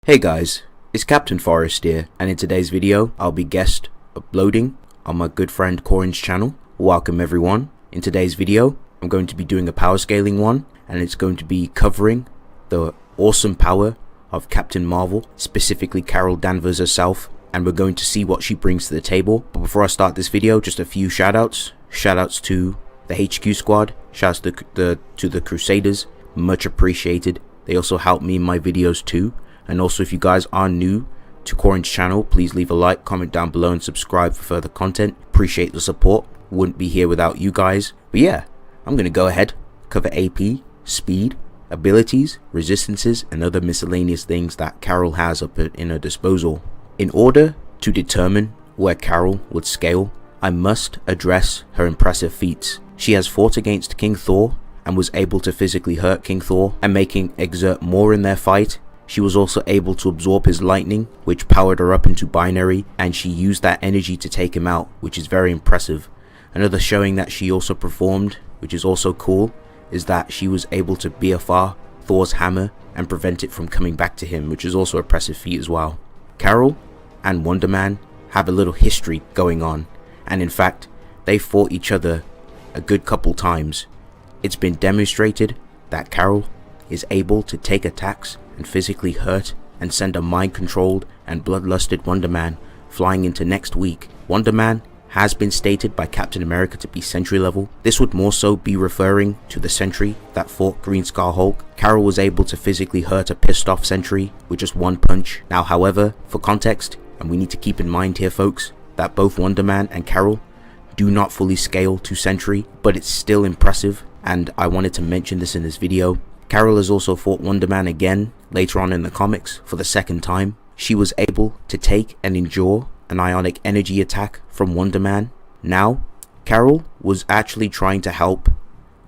Hey guys, it's Captain Forest here, and in today's video I'll be guest uploading on my good friend Corin's channel. Welcome everyone. In today's video I'm going to be doing a power scaling one, and it's going to be covering the awesome power of Captain Marvel, specifically Carol Danvers herself, and we're going to see what she brings to the table. But before I start this video, just a few shoutouts. Shoutouts to the HQ squad, shoutouts to the Crusaders, much appreciated. They also help me in my videos too. And also, if you guys are new to Corin's channel, please leave a like, comment down below, and subscribe for further content. Appreciate the support. Wouldn't be here without you guys. But yeah, I'm going to go ahead, cover AP, speed, abilities, resistances, and other miscellaneous things that Carol has up in her disposal. In order to determine where Carol would scale, I must address her impressive feats. She has fought against King Thor and was able to physically hurt King Thor and make him exert more in their fight. She was also able to absorb his lightning, which powered her up into binary, and she used that energy to take him out, which is very impressive. Another showing that she also performed, which is also cool, is that she was able to BFR Thor's hammer and prevent it from coming back to him, which is also an impressive feat as well. Carol and Wonder Man have a little history going on, and in fact they fought each other a good couple times. It's been demonstrated that Carol is able to take attacks and physically hurt and send a mind-controlled and bloodlusted Wonder Man flying into next week. Wonder Man has been stated by Captain America to be Sentry level. This would more so be referring to the Sentry that fought Green Scar Hulk. Carol was able to physically hurt a pissed off Sentry with just one punch. Now however, for context, and we need to keep in mind here folks, that both Wonder Man and Carol do not fully scale to Sentry, but it's still impressive, and I wanted to mention this in this video. Carol has also fought Wonder Man again later on in the comics for the second time. She was able to take and endure an ionic energy attack from Wonder Man. Now, Carol was actually trying to help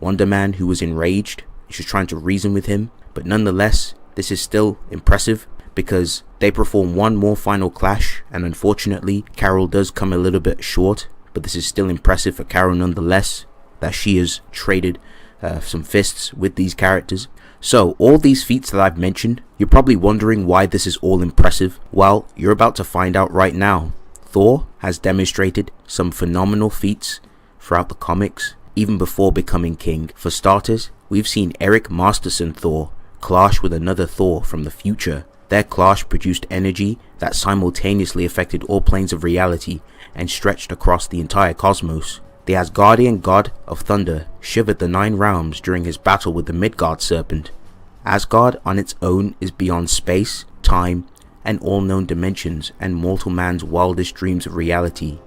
Wonder Man, who was enraged. She was trying to reason with him, but nonetheless, this is still impressive because they perform one more final clash, and unfortunately, Carol does come a little bit short, but this is still impressive for Carol nonetheless, that she has traded some fists with these characters. So all these feats that I've mentioned, you're probably wondering why this is all impressive. Well, you're about to find out right now. Thor has demonstrated some phenomenal feats throughout the comics, even before becoming king. For starters, we've seen Eric Masterson Thor clash with another Thor from the future. Their clash produced energy that simultaneously affected all planes of reality and stretched across the entire cosmos. The Asgardian god of thunder shivered the 9 realms during his battle with the Midgard serpent. Asgard on its own is beyond space, time, and all known dimensions and mortal man's wildest dreams of reality.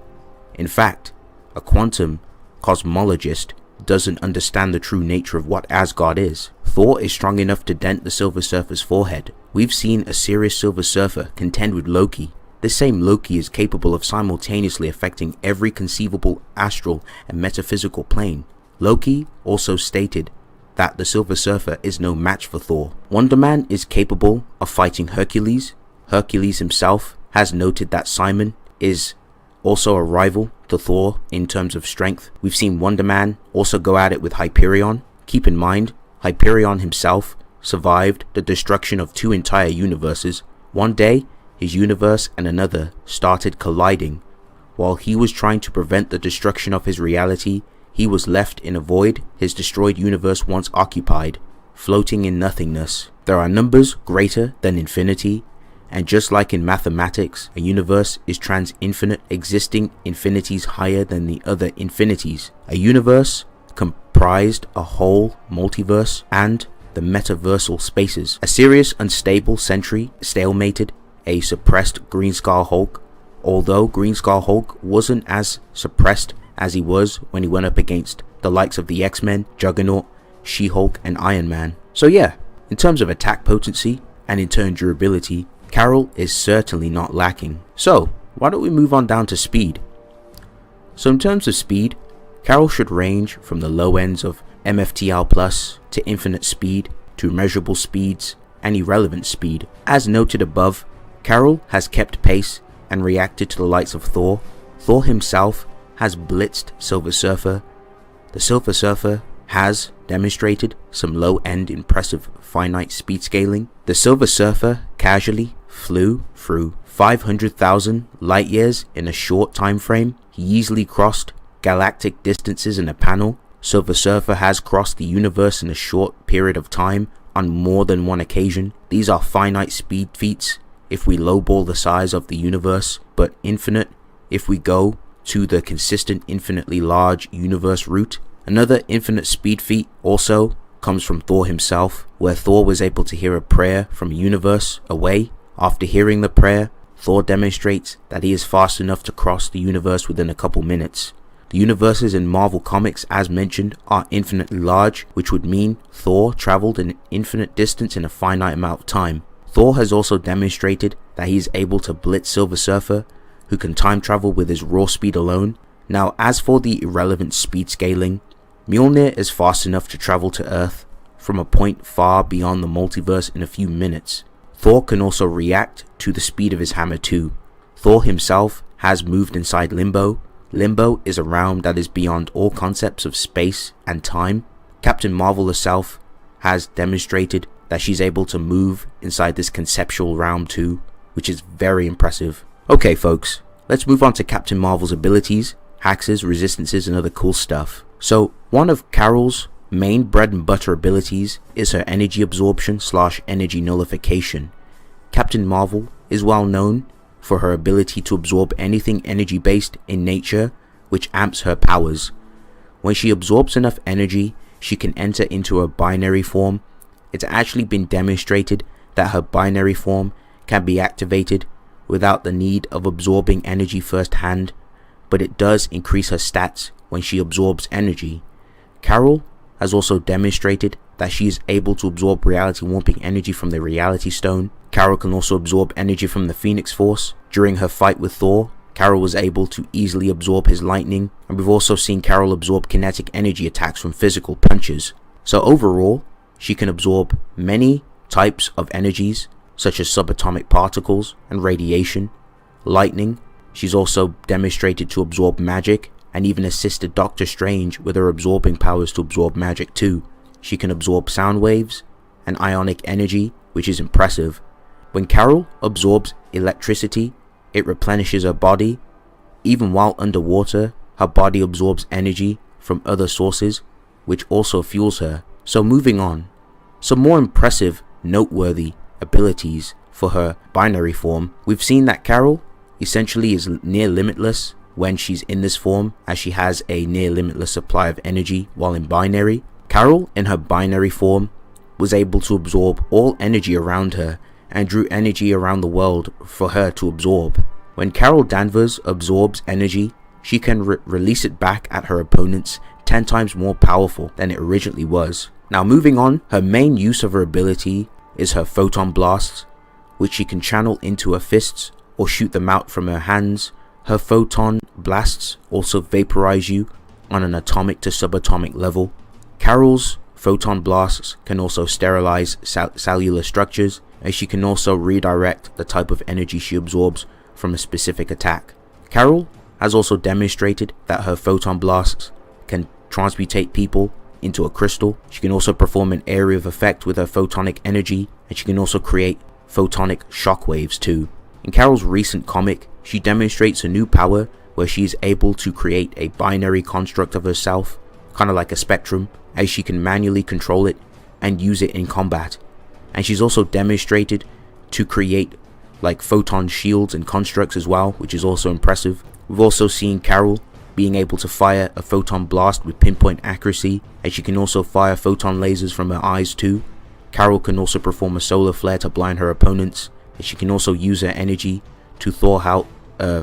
In fact, a quantum cosmologist doesn't understand the true nature of what Asgard is. Thor is strong enough to dent the Silver Surfer's forehead. We've seen a serious Silver Surfer contend with Loki. This same Loki is capable of simultaneously affecting every conceivable astral and metaphysical plane. Loki also stated that the Silver Surfer is no match for Thor. Wonder Man is capable of fighting Hercules. Hercules himself has noted that Simon is also a rival to Thor in terms of strength. We've seen Wonder Man also go at it with Hyperion. Keep in mind, Hyperion himself survived the destruction of 2 entire universes. One day, his universe and another started colliding. While he was trying to prevent the destruction of his reality, he was left in a void his destroyed universe once occupied, floating in nothingness. There are numbers greater than infinity, and just like in mathematics, a universe is trans-infinite, existing infinities higher than the other infinities. A universe comprised a whole multiverse and the metaversal spaces. A serious unstable Sentry stalemated a suppressed Green Scar Hulk, although Green Scar Hulk wasn't as suppressed as he was when he went up against the likes of the X-Men, Juggernaut, She-Hulk, and Iron Man. So yeah, in terms of attack potency and in turn durability, Carol is certainly not lacking. So why don't we move on down to speed? So in terms of speed, Carol should range from the low ends of MFTL Plus to infinite speed to immeasurable speeds and irrelevant speed. As noted above, Carol has kept pace and reacted to the likes of Thor. Thor himself has blitzed Silver Surfer. The Silver Surfer has demonstrated some low-end impressive finite speed scaling. The Silver Surfer casually flew through 500,000 light years in a short time frame. He easily crossed galactic distances in a panel. Silver Surfer has crossed the universe in a short period of time on more than one occasion. These are finite speed feats if we lowball the size of the universe, but infinite if we go to the consistent infinitely large universe route. Another infinite speed feat also comes from Thor himself, where Thor was able to hear a prayer from a universe away. After hearing the prayer, Thor demonstrates that he is fast enough to cross the universe within a couple minutes. The universes in Marvel Comics, as mentioned, are infinitely large, which would mean Thor traveled an infinite distance in a finite amount of time. Thor has also demonstrated that he is able to blitz Silver Surfer, who can time travel with his raw speed alone. Now, as for the irrelevant speed scaling, Mjolnir is fast enough to travel to Earth from a point far beyond the multiverse in a few minutes. Thor can also react to the speed of his hammer too. Thor himself has moved inside Limbo. Limbo is a realm that is beyond all concepts of space and time. Captain Marvel herself has demonstrated that she's able to move inside this conceptual realm too, which is very impressive. Okay folks, let's move on to Captain Marvel's abilities, hacks, resistances, and other cool stuff. So one of Carol's main bread and butter abilities is her energy absorption / energy nullification. Captain Marvel is well known for her ability to absorb anything energy based in nature, which amps her powers. When she absorbs enough energy, she can enter into a binary form. It's actually been demonstrated that her binary form can be activated without the need of absorbing energy firsthand, but it does increase her stats when she absorbs energy. Carol has also demonstrated that she is able to absorb reality warping energy from the Reality Stone. Carol can also absorb energy from the Phoenix Force. During her fight with Thor, Carol was able to easily absorb his lightning, and we've also seen Carol absorb kinetic energy attacks from physical punches. So overall, she can absorb many types of energies, such as subatomic particles and radiation, lightning. She's also demonstrated to absorb magic, and even assisted Doctor Strange with her absorbing powers to absorb magic too. She can absorb sound waves and ionic energy, which is impressive. When Carol absorbs electricity, it replenishes her body. Even while underwater, her body absorbs energy from other sources, which also fuels her. So moving on, some more impressive, noteworthy abilities for her binary form. We've seen that Carol essentially is near limitless when she's in this form, as she has a near limitless supply of energy while in binary. Carol in her binary form was able to absorb all energy around her and drew energy around the world for her to absorb. When Carol Danvers absorbs energy, she can release it back at her opponents 10 times more powerful than it originally was. Now moving on, her main use of her ability is her photon blasts, which she can channel into her fists or shoot them out from her hands. Her photon blasts also vaporize you on an atomic to subatomic level. Carol's photon blasts can also sterilize cellular structures, and she can also redirect the type of energy she absorbs from a specific attack. Carol has also demonstrated that her photon blasts can transmutate people into a crystal. She can also perform an area of effect with her photonic energy, and she can also create photonic shockwaves too. In Carol's recent comic, she demonstrates a new power where she is able to create a binary construct of herself, kind of like a spectrum, as she can manually control it and use it in combat. And she's also demonstrated to create like photon shields and constructs as well, which is also impressive. We've also seen Carol being able to fire a photon blast with pinpoint accuracy, and she can also fire photon lasers from her eyes too. Carol can also perform a solar flare to blind her opponents, and she can also use her energy to thaw out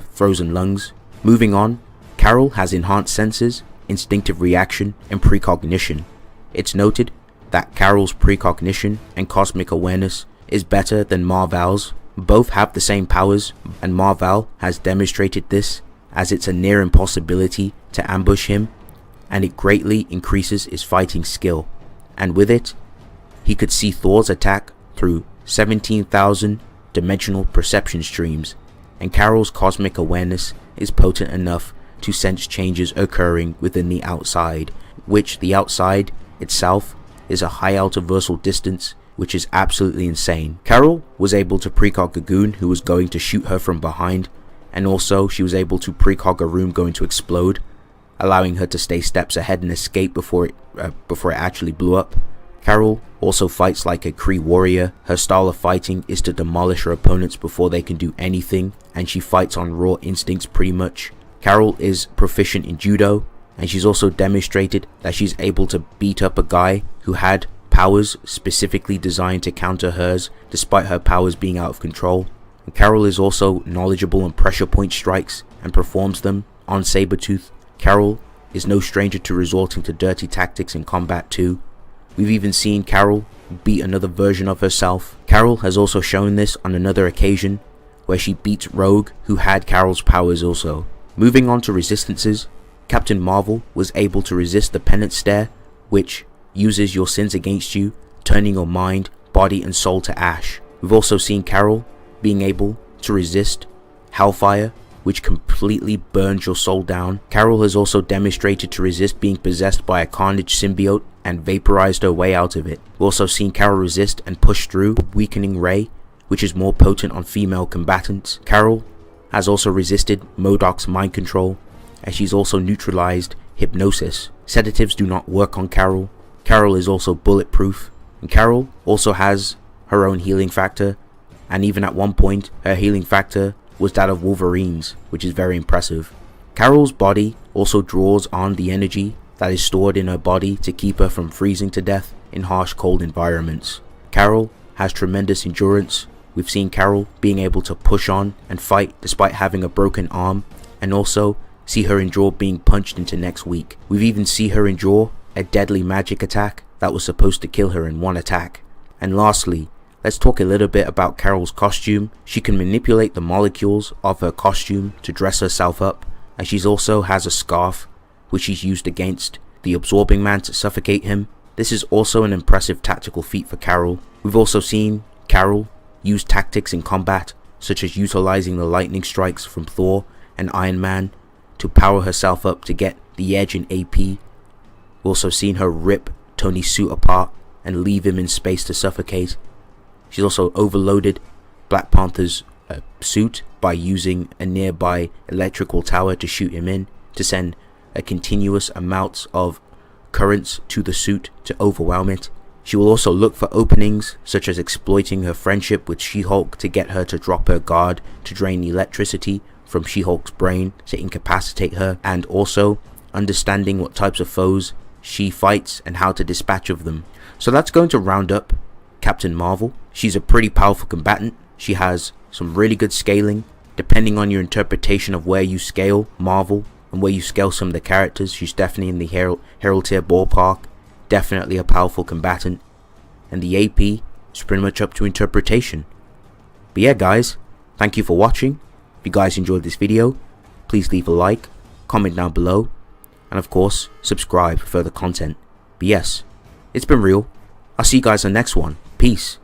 frozen lungs. Moving on, Carol has enhanced senses, instinctive reaction, and precognition. It's noted that Carol's precognition and cosmic awareness is better than Mar-Val's. Both have the same powers, and Mar-Val has demonstrated this, as it's a near impossibility to ambush him, and it greatly increases his fighting skill. And with it, he could see Thor's attack through 17,000 dimensional perception streams, and Carol's cosmic awareness is potent enough to sense changes occurring within the outside, which the outside itself is a high altiversal distance which is absolutely insane. Carol was able to precog a goon who was going to shoot her from behind, and also she was able to precog a room going to explode, allowing her to stay steps ahead and escape before it actually blew up. Carol also fights like a Kree warrior. Her style of fighting is to demolish her opponents before they can do anything, and she fights on raw instincts pretty much. Carol is proficient in judo, and she's also demonstrated that she's able to beat up a guy who had powers specifically designed to counter hers, despite her powers being out of control. And Carol is also knowledgeable on pressure point strikes and performs them on Sabretooth. Carol is no stranger to resorting to dirty tactics in combat too. We've even seen Carol beat another version of herself. Carol has also shown this on another occasion, where she beats Rogue, who had Carol's powers also. Moving on to resistances, Captain Marvel was able to resist the penance stare, which uses your sins against you, turning your mind, body and soul to ash. We've also seen Carol being able to resist Hellfire, which completely burns your soul down. Carol has also demonstrated to resist being possessed by a Carnage symbiote and vaporized her way out of it. We've also seen Carol resist and push through Weakening Ray, which is more potent on female combatants. Carol has also resisted MODOK's mind control, and she's also neutralized hypnosis. Sedatives do not work on Carol. Carol is also bulletproof, and Carol also has her own healing factor, and even at one point her healing factor was that of Wolverine's, which is very impressive. Carol's body also draws on the energy that is stored in her body to keep her from freezing to death in harsh cold environments. Carol has tremendous endurance. We've seen Carol being able to push on and fight despite having a broken arm, and also see her endure being punched into next week. We've even seen her endure a deadly magic attack that was supposed to kill her in one attack. And lastly, let's talk a little bit about Carol's costume. She can manipulate the molecules of her costume to dress herself up, and she also has a scarf which she's used against the Absorbing Man to suffocate him. This is also an impressive tactical feat for Carol. We've also seen Carol use tactics in combat, such as utilizing the lightning strikes from Thor and Iron Man to power herself up to get the edge in AP. We've also seen her rip Tony's suit apart and leave him in space to suffocate. She's also overloaded Black Panther's suit by using a nearby electrical tower to shoot him in, to send a continuous amount of currents to the suit to overwhelm it. She will also look for openings, such as exploiting her friendship with She-Hulk to get her to drop her guard to drain the electricity from She-Hulk's brain to incapacitate her, and also understanding what types of foes she fights and how to dispatch of them. So that's going to round up Captain Marvel. She's a pretty powerful combatant. She has some really good scaling. Depending on your interpretation of where you scale Marvel and where you scale some of the characters, she's definitely in the Herald tier ballpark. Definitely a powerful combatant. And the AP is pretty much up to interpretation. But yeah guys, thank you for watching. If you guys enjoyed this video, please leave a like, comment down below, and of course subscribe for further content. But yes, it's been real. I'll see you guys on the next one. Peace.